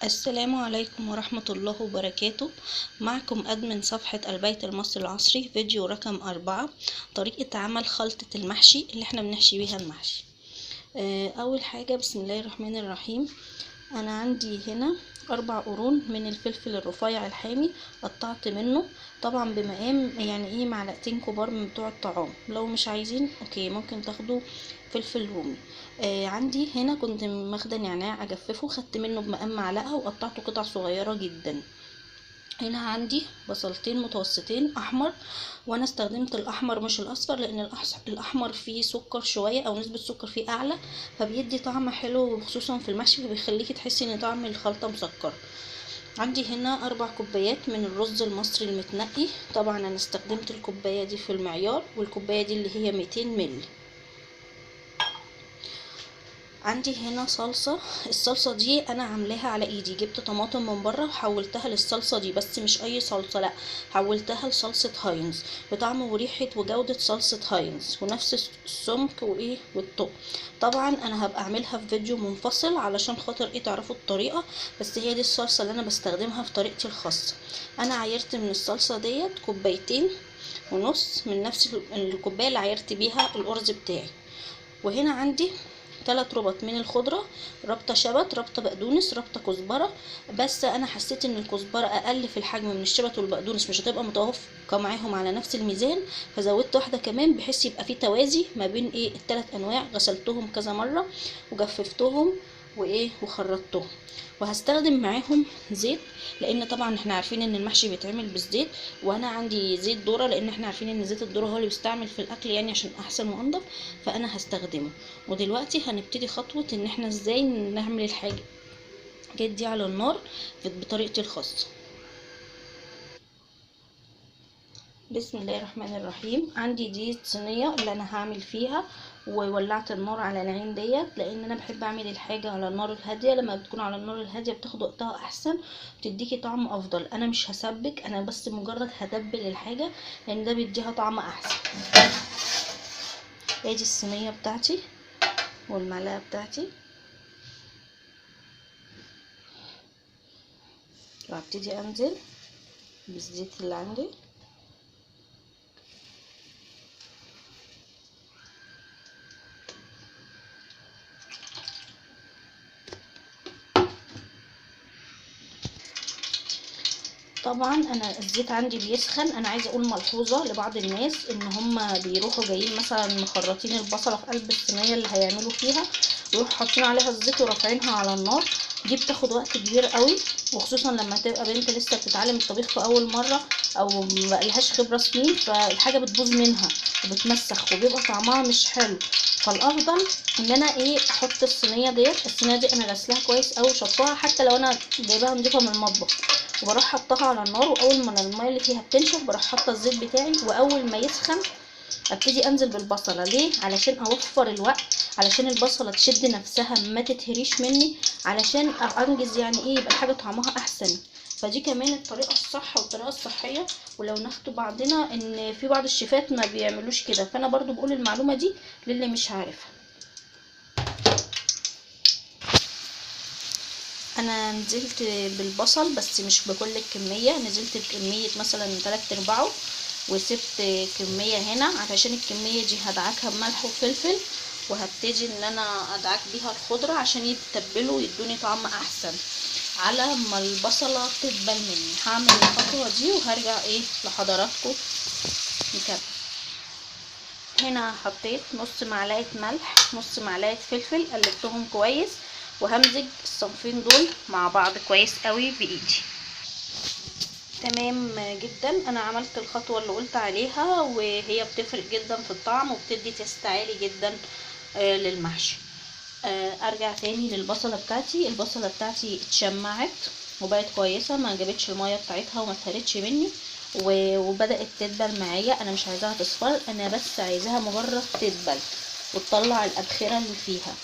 السلام عليكم ورحمة الله وبركاته. معكم أدمن صفحة البيت المصري العصري، فيديو رقم 4، طريقة عمل خلطة المحشي اللي احنا بنحشي بيها المحشي. أول حاجة بسم الله الرحمن الرحيم. أنا عندي هنا 4 قرون من الفلفل الرفيع الحامي، قطعت منه طبعا بمقام يعني ايه معلقتين كبار من بتوع الطعام. لو مش عايزين اوكي ممكن تاخدوا فلفل رومي. عندي هنا كنت ماخده نعناع اجففه، خدت منه بمقام معلقه وقطعته قطع صغيره جدا. هنا عندي بصلتين متوسطين احمر، وانا استخدمت الاحمر مش الاصفر لان الاحمر فيه سكر شويه او نسبه سكر فيه اعلى، فبيدي طعم حلو خصوصا في المحشي، فبيخليكي تحسي ان طعم الخلطه مسكر. عندي هنا 4 كوبايات من الرز المصري المتنقي، طبعا انا استخدمت الكوبايه دي في المعيار، والكوبايه دي اللي هي 200 مللي. عندي هنا صلصة، الصلصة دي انا عاملاها على ايدي، جبت طماطم من بره وحولتها للصلصة دي، بس مش اي صلصة، لا حولتها لصلصة هاينز بطعم وريحة وجودة صلصة هاينز ونفس السمك وايه والطق. طبعا انا هبقى اعملها في فيديو منفصل علشان خاطر ايه تعرفوا الطريقة، بس هي دي الصلصة اللي انا بستخدمها في طريقتي الخاصة. انا عايرت من الصلصة ديت كوبايتين ونص من نفس الكوباية اللي عايرت بيها الارز بتاعي. وهنا عندي 3 ربط من الخضرة، ربطة شبت، ربطة بقدونس، ربطة كزبرة، بس انا حسيت ان الكزبرة اقل في الحجم من الشبت والبقدونس، مش هتبقى متوافقة معاهم على نفس الميزان، فزودت واحدة كمان بحيث يبقى في توازي ما بين ايه ال3 انواع. غسلتهم كذا مرة وجففتهم وايه وخرطتهم، وهستخدم معاهم زيت لان طبعا احنا عارفين ان المحشي بيتعمل بالزيت، وانا عندي زيت ذره لان احنا عارفين ان زيت الذره هو اللي بيستعمل في الاكل يعني عشان احسن وانضف، فانا هستخدمه. ودلوقتي هنبتدي خطوه ان احنا ازاي نعمل الحاجه دي على النار بطريقتي الخاصه. بسم الله الرحمن الرحيم. عندي دي صينيه اللي انا هعمل فيها، وولعت النار على العين ديت لان انا بحب اعمل الحاجه على النار الهاديه، لما بتكون على النار الهاديه بتاخد وقتها احسن، بتديكي طعم افضل. انا مش هسبك، انا بس مجرد هتبل الحاجه لان ده بيديها طعم احسن. ادي الصينيه بتاعتي والمعلقه بتاعتي، وهبتدي انزل بالزيت اللي عندي. طبعا انا الزيت عندي بيسخن. انا عايزه اقول ملحوظه لبعض الناس ان هم بيروحوا جايين مثلا مخرطين البصله في قلب الصينيه اللي هيعملوا فيها ويروحوا حاطين عليها الزيت ورافعينها على النار، دي بتاخد وقت كبير قوي، وخصوصا لما تبقى بنت لسه بتتعلم الطبيخ في اول مره او مبقالهاش خبره سنين، فالحاجه بتبوظ منها وبتمسخ وبيبقى طعمها مش حلو. فالافضل ان انا ايه احط الصينيه ديت، الصينيه دي انا غسلاها كويس قوي وشطفاها حتى لو انا جايباها نضيفه من المطبخ، وبروح حطها على النار، واول ما الميه اللي فيها بتنشف بروح حاطه الزيت بتاعي، واول ما يسخن ابتدي انزل بالبصله. ليه؟ علشان اوفر الوقت، علشان البصله تشد نفسها ما تتهريش مني، علشان انجز يعني ايه يبقى الحاجه طعمها احسن. فدي كمان الطريقه الصح والطريقه الصحيه، ولو ناخدوا بعضنا ان في بعض الشيفات ما بيعملوش كده، فانا برضو بقول المعلومه دي للي مش عارفها. انا نزلت بالبصل بس مش بكل الكميه، نزلت بكميه مثلا 3/4 وسبت كميه هنا علشان الكميه دي هدعكها بملح وفلفل، وهبتدي ان انا ادعك بيها الخضره عشان يتبلوا ويدوني طعم احسن. على ما البصله تدبل مني هعمل الخطوه دي وهرجع ايه لحضراتكم نكمل. هنا حطيت نص معلقه ملح، نص معلقه فلفل، قلبتهم كويس، وهمزج الصنفين دول مع بعض كويس قوي بايدي. تمام جدا، انا عملت الخطوه اللي قلت عليها، وهي بتفرق جدا في الطعم وبتدي تيست عالي جدا للمحشي. ارجع تاني للبصله بتاعتي. البصله بتاعتي اتشمعت وبقت كويسه، ما جابتش الميه بتاعتها وما اتهرتش مني، وبدات تدبل معايا. انا مش عايزاها تصفر، انا بس عايزاها مجرد تدبل وتطلع الابخره اللي فيها.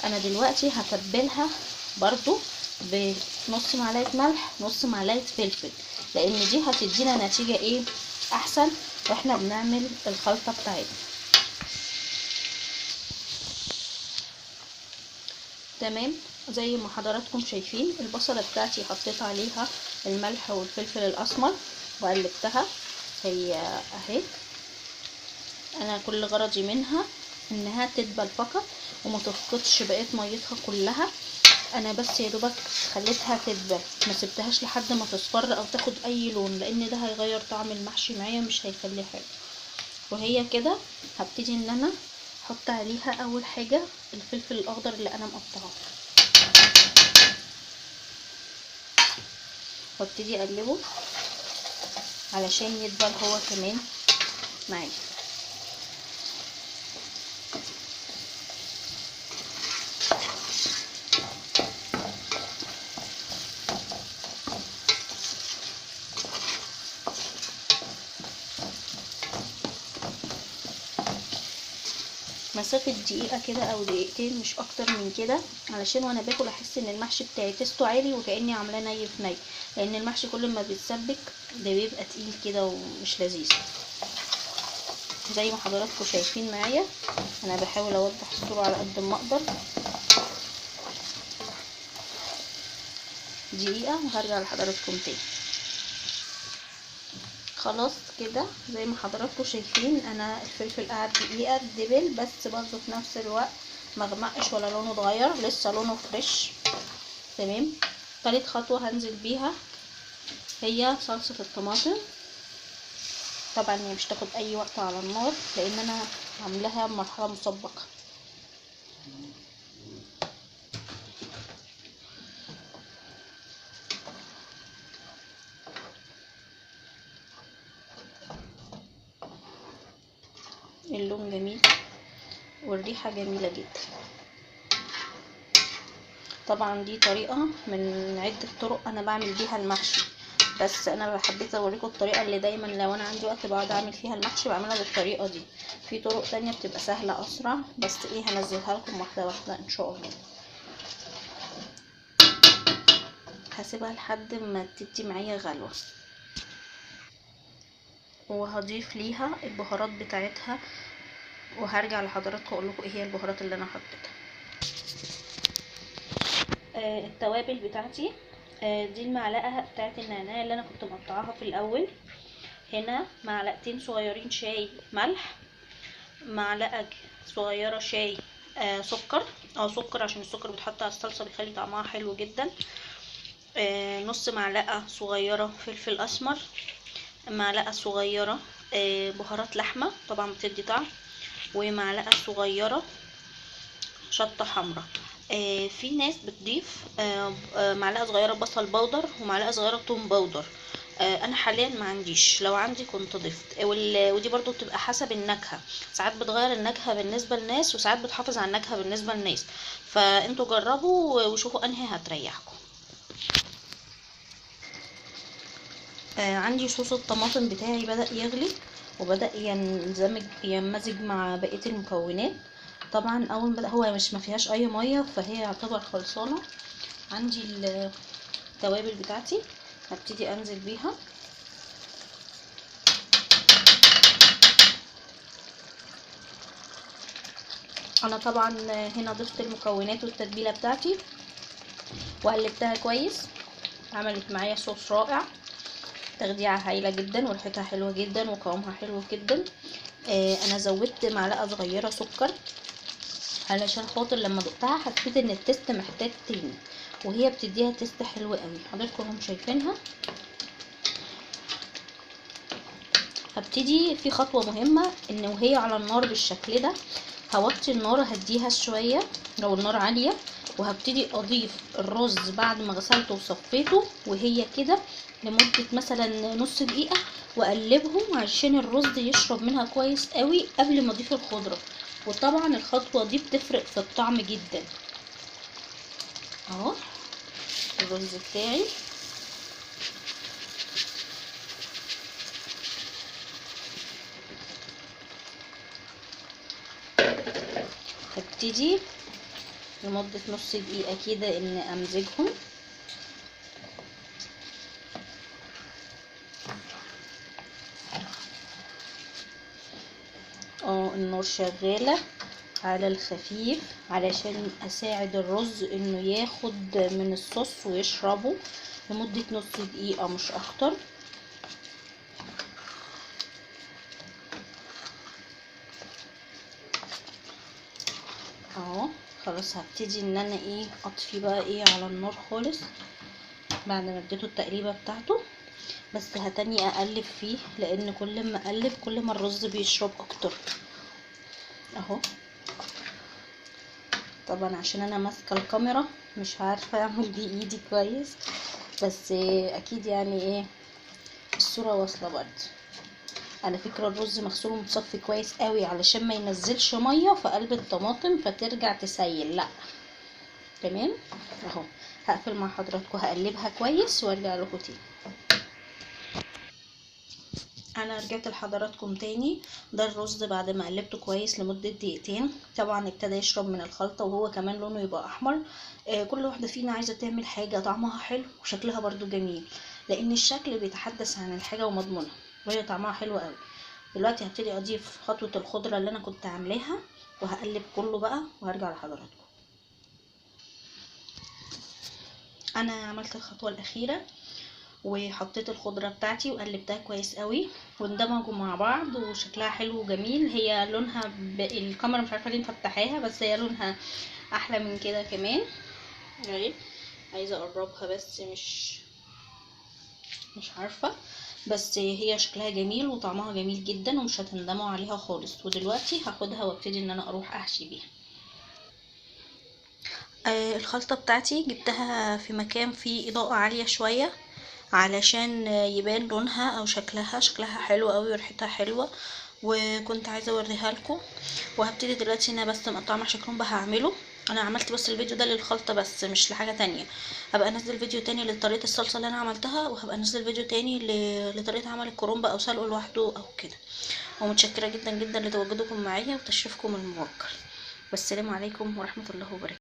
انا دلوقتي هتبلها برضو بنص معلقه ملح، نص معلقه فلفل، لان دي هتدينا نتيجه ايه احسن واحنا بنعمل الخلطه بتاعتنا. تمام. زي ما حضراتكم شايفين البصلة بتاعتي حطيت عليها الملح والفلفل الاسمر وقلبتها. هي اهي، انا كل غرضي منها انها تدبل فقط وما تفقدش بقيه ميتها كلها. انا بس يا دوبك خليتها تدبل، ما سبتهاش لحد ما تصفر او تاخد اي لون، لان ده هيغير طعم المحشي معايا مش هيخليه حلو. وهي كده هبتدي ان انا احط عليها اول حاجه الفلفل الاخضر اللي انا مقطعاه، وابتدي اقلبه علشان يدبل هو كمان معايا. مسافة دقيقة كده او دقيقتين مش اكتر من كده، علشان وانا باكل احس ان المحشي بتاعي تيستو عالي وكأني عاملاه ني في ني، لان المحشي كل ما بيتسبك ده بيبقى تقيل كده ومش لذيذ. زي ما حضراتكم شايفين معايا انا بحاول اوضح الصورة على قد ما اقدر. دقيقة وهرجع لحضراتكم تاني. خلاص كده زي ما حضراتكم شايفين انا الفلفل قعد دقيقة دبل، بس برضه في نفس الوقت مغمقش ولا لونه اتغير، لسه لونه فريش. تمام. تالت خطوة هنزل بيها هي صلصة الطماطم. طبعا هي مش تاخد اي وقت على النار لان انا عاملاها مرحلة مسبقة. اللون جميل والريحة جميلة جدا. طبعا دي طريقة من عدة طرق انا بعمل بيها المحشي، بس انا حبيت اوريكم الطريقة اللي دايما لو انا عندي وقت بقعد اعمل فيها المحشي بعملها بالطريقة دي. في طرق تانية بتبقى سهلة اسرع، بس ايه هنزلها لكم واحدة واحدة ان شاء الله. هسيبها لحد ما تدي معايا غلوة، وهضيف ليها البهارات بتاعتها، وهرجع لحضراتكم اقول لكم ايه هي البهارات اللي انا حطيتها. التوابل بتاعتي دي المعلقه بتاعت النعناع اللي انا كنت مقطعاها في الاول. هنا معلقتين صغيرين شاي ملح، معلقه صغيره شاي سكر او سكر عشان السكر بيتحط على الصلصه بيخلي طعمها حلو جدا. نص معلقه صغيره فلفل اسمر، معلقه صغيره بهارات لحمه طبعا بتدي طعم، ومعلقه صغيره شطه حمراء. في ناس بتضيف معلقه صغيره بصل بودر ومعلقه صغيره توم بودر. انا حاليا ما عنديش، لو عندي كنت ضفت. ودي برضو بتبقى حسب النكهه، ساعات بتغير النكهه بالنسبه للناس وساعات بتحافظ على النكهه بالنسبه للناس، فانتوا جربوا وشوفوا انهي هتريحكم. عندي صوص الطماطم بتاعي بدأ يغلي وبدأ ينمزج مع بقية المكونات. طبعا اول ما بدأ هو مش ما فيهاش اي ميه فهي يعتبر خلصانه. عندي التوابل بتاعتي هبتدي انزل بيها. انا طبعا هنا ضفت المكونات والتتبيله بتاعتي وقلبتها كويس، عملت معايا صوص رائع، تخديعه هايله جدا وريحتها حلوه جدا وقوامها حلو جدا. انا زودت معلقه صغيره سكر علشان خاطر لما دقتها حسيت ان التست محتاج تاني، وهي بتديها تست حلو قوي حضراتكم هم شايفينها. هبتدي في خطوة مهمة ان وهي على النار بالشكل ده هوطي النار هديها شوية لو النار عالية، وهبتدي اضيف الرز بعد ما غسلته وصفيته وهي كده لمدة مثلا نص دقيقة، واقلبهم عشان الرز يشرب منها كويس قوي قبل ما اضيف الخضرة. وطبعا الخطوة دي بتفرق في الطعم جدا. اهو الرز بتاعي هبتدي لمدة نص دقيقة كده ان امزجهم. النار شغالة على الخفيف علشان اساعد الرز انه ياخد من الصوص ويشربه لمدة نص دقيقة مش اكتر. اهو خلاص هبتدي ان انا اطفي بقى على النار خالص بعد ما اديته التقليبه بتاعته. بس هتاني اقلب فيه لان كل ما اقلب كل ما الرز بيشرب اكتر. اهو طبعا عشان انا ماسكه الكاميرا مش عارفه اعمل بايدي كويس، بس اكيد يعني الصوره واصله برضه. على فكره الرز مغسول ومتصفي كويس قوي علشان ما ينزلش ميه في قلب الطماطم فترجع تسيل، لا تمام. اهو هقفل مع حضراتكم هقلبها كويس وارجع لكم تاني. انا رجعت لحضراتكم تاني. ده الرز بعد ما قلبته كويس لمدة دقيقتين طبعا ابتدى يشرب من الخلطة وهو كمان لونه يبقى احمر. كل واحدة فينا عايزة تعمل حاجة طعمها حلو وشكلها برضو جميل، لان الشكل بيتحدث عن الحاجة ومضمونها، وهي طعمها حلو قوي. دلوقتي هبتدي اضيف خطوة الخضرة اللي انا كنت عاملاها وهقلب كله بقى وهرجع لحضراتكم. انا عملت الخطوة الاخيرة وحطيت الخضرة بتاعتي وقلبتها كويس قوي واندمجوا مع بعض وشكلها حلو وجميل. هي لونها الكاميرا مش عارفه ليه مفتحاها، بس هي لونها احلى من كده كمان اهي. عايزه اقربها بس مش عارفه، بس هي شكلها جميل وطعمها جميل جدا ومش هتندموا عليها خالص. ودلوقتي هاخدها وابتدي ان انا اروح احشي بيها. الخلطة بتاعتي جبتها في مكان فيه اضاءة عالية شوية علشان يبان لونها او شكلها حلو قوي وريحتها حلوة، وكنت عايزة اوريها لكم. وهبتدي دلوقتي انا بس مقطعه محشي كرنب هعمله. انا عملت بس الفيديو ده للخلطة بس مش لحاجة تانية. هبقى انزل فيديو تاني لطريقة الصلصة اللي انا عملتها، وهبقى انزل فيديو تاني لطريقة عمل الكرنب او سلقه لوحده او كده. ومتشكرة جدا جدا لتواجدكم معايا وتشريفكم الموكل. والسلام عليكم ورحمة الله وبركاته.